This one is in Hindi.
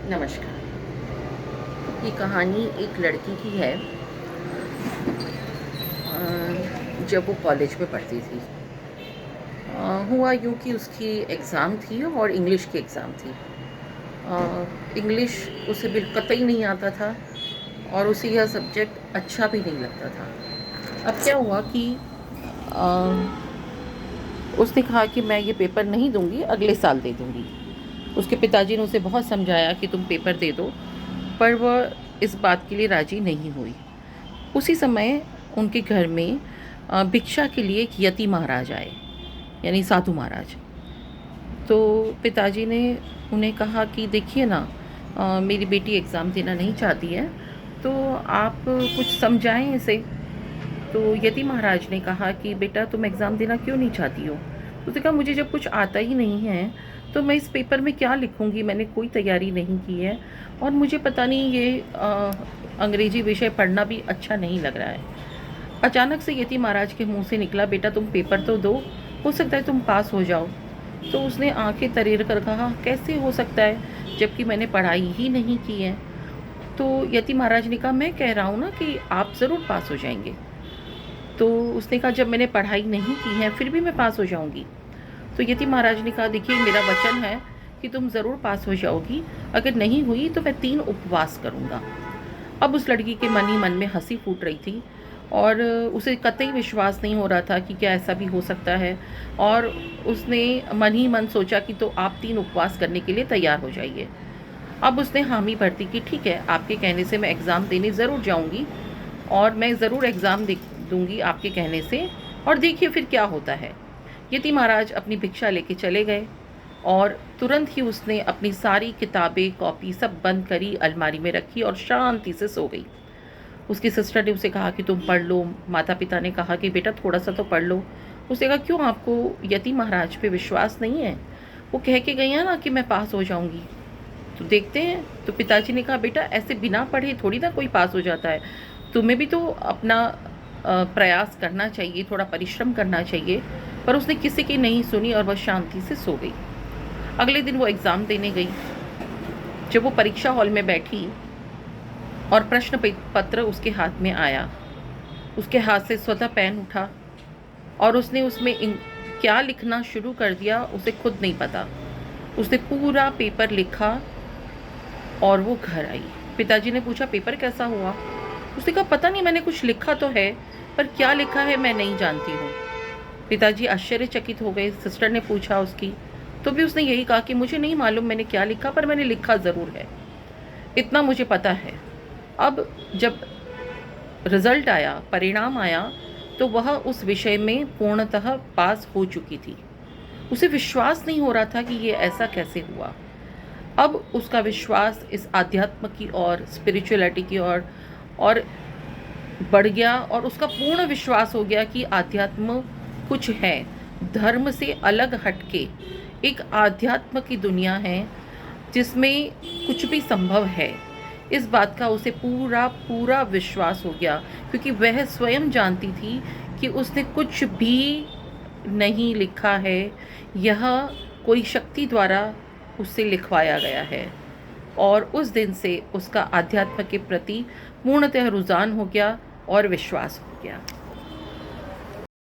नमस्कार। ये कहानी एक लड़की की है। जब वो कॉलेज में पढ़ती थी, हुआ यूँ कि उसकी एग्ज़ाम थी और इंग्लिश की एग्ज़ाम थी। इंग्लिश उसे कतई नहीं आता था और उसे यह सब्जेक्ट अच्छा भी नहीं लगता था। अब क्या हुआ कि उसने कहा कि मैं ये पेपर नहीं दूंगी, अगले साल दे दूंगी। उसके पिताजी ने उसे बहुत समझाया कि तुम पेपर दे दो, पर वह इस बात के लिए राज़ी नहीं हुई। उसी समय उनके घर में भिक्षा के लिए एक यति महाराज आए, यानी साधु महाराज। तो पिताजी ने उन्हें कहा कि देखिए ना, मेरी बेटी एग्ज़ाम देना नहीं चाहती है, तो आप कुछ समझाएं इसे। तो यति महाराज ने कहा कि बेटा, तुम एग्ज़ाम देना क्यों नहीं चाहती हो? उसने कहा, मुझे जब कुछ आता ही नहीं है तो मैं इस पेपर में क्या लिखूंगी, मैंने कोई तैयारी नहीं की है और मुझे पता नहीं ये अंग्रेजी विषय पढ़ना भी अच्छा नहीं लग रहा है। अचानक से यति महाराज के मुंह से निकला, बेटा तुम पेपर तो दो, हो सकता है तुम पास हो जाओ। तो उसने आंखें तरेर कर कहा, कैसे हो सकता है जबकि मैंने पढ़ाई ही नहीं की है। तो यति महाराज ने कहा, मैं कह रहा हूँ ना कि आप ज़रूर पास हो जाएंगे। तो उसने कहा, जब मैंने पढ़ाई नहीं की है फिर भी मैं पास हो जाऊंगी। तो यति महाराज ने कहा, देखिए मेरा वचन है कि तुम ज़रूर पास हो जाओगी, अगर नहीं हुई तो मैं 3 उपवास करूँगा। अब उस लड़की के मन ही मन में हंसी फूट रही थी और उसे कतई विश्वास नहीं हो रहा था कि क्या ऐसा भी हो सकता है। और उसने मन ही मन सोचा कि तो आप 3 उपवास करने के लिए तैयार हो जाइए। अब उसने हामी भर दी कि ठीक है, आपके कहने से मैं एग्ज़ाम देने ज़रूर जाऊंगी और मैं ज़रूर एग्ज़ाम दूंगी आपके कहने से, और देखिए फिर क्या होता है। यति महाराज अपनी भिक्षा लेके चले गए और तुरंत ही उसने अपनी सारी किताबें कॉपी सब बंद करी, अलमारी में रखी और शांति से सो गई। उसकी सिस्टर ने उसे कहा कि तुम पढ़ लो। माता पिता ने कहा कि बेटा थोड़ा सा तो पढ़ लो। उसने कहा, क्यों, आपको यति महाराज पे विश्वास नहीं है? वो कह के गई है ना कि मैं पास हो जाऊंगी, तो देखते हैं। तो पिताजी ने कहा, बेटा ऐसे बिना पढ़े थोड़ी ना कोई पास हो जाता है, तुम्हें भी तो अपना प्रयास करना चाहिए, थोड़ा परिश्रम करना चाहिए। पर उसने किसी की नहीं सुनी और वह शांति से सो गई। अगले दिन वो एग्ज़ाम देने गई। जब वो परीक्षा हॉल में बैठी और प्रश्न पत्र उसके हाथ में आया, उसके हाथ से स्वतः पेन उठा और उसने उसमें क्या लिखना शुरू कर दिया उसे खुद नहीं पता। उसने पूरा पेपर लिखा और वो घर आई। पिताजी ने पूछा, पेपर कैसा हुआ? उसने कहा, पता नहीं, मैंने कुछ लिखा तो है, पर क्या लिखा है मैं नहीं जानती हूँ। पिताजी आश्चर्यचकित हो गए। सिस्टर ने पूछा उसकी, तो भी उसने यही कहा कि मुझे नहीं मालूम मैंने क्या लिखा, पर मैंने लिखा ज़रूर है, इतना मुझे पता है। अब जब रिजल्ट आया, परिणाम आया, तो वह उस विषय में पूर्णतः पास हो चुकी थी। उसे विश्वास नहीं हो रहा था कि ये ऐसा कैसे हुआ। अब उसका विश्वास इस आध्यात्म की ओर, स्पिरिचुअलिटी की ओर और बढ़ गया और उसका पूर्ण विश्वास हो गया कि आध्यात्म कुछ है, धर्म से अलग हटके एक आध्यात्म की दुनिया है जिसमें कुछ भी संभव है। इस बात का उसे पूरा पूरा विश्वास हो गया, क्योंकि वह स्वयं जानती थी कि उसने कुछ भी नहीं लिखा है, यह कोई शक्ति द्वारा उससे लिखवाया गया है। और उस दिन से उसका आध्यात्म के प्रति पूर्णतः रुझान हो गया और विश्वास हो गया।